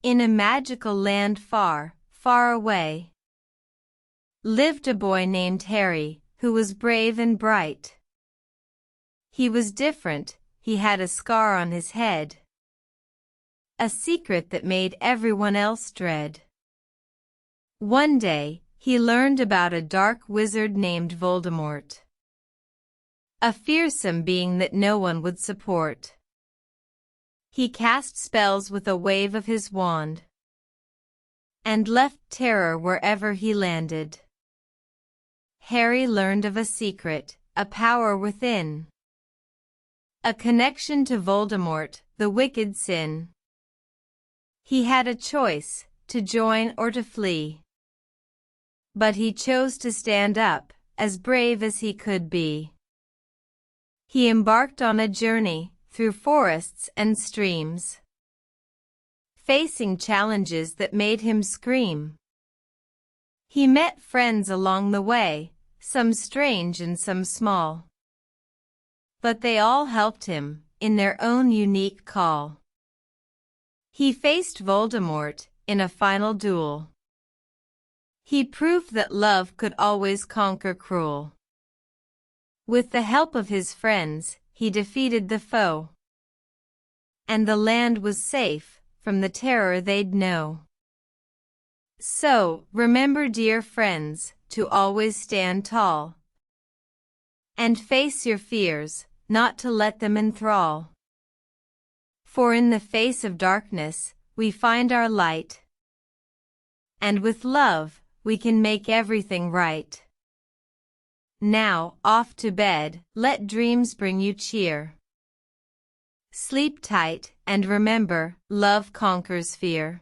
In a magical land far, far away, lived a boy named Harry, who was brave and bright. He was different, he had a scar on his head, a secret that made everyone else dread. One day, he learned about a dark wizard named Voldemort, a fearsome being that no one would support. He cast spells with a wave of his wand, and left terror wherever he landed. Harry learned of a secret, a power within, a connection to Voldemort, the wicked sin. He had a choice, to join or to flee. But he chose to stand up, as brave as he could be. He embarked on a journey, through forests and streams, facing challenges that made him scream. He met friends along the way, some strange and some small, but they all helped him, in their own unique call. He faced Voldemort, in a final duel. He proved that love could always conquer cruel. With the help of his friends, he defeated the foe, and the land was safe from the terror they'd know. So, remember, dear friends, to always stand tall and face your fears, not to let them enthrall. For in the face of darkness, we find our light, and with love, we can make everything right. Now, off to bed, let dreams bring you cheer. Sleep tight, and remember, love conquers fear.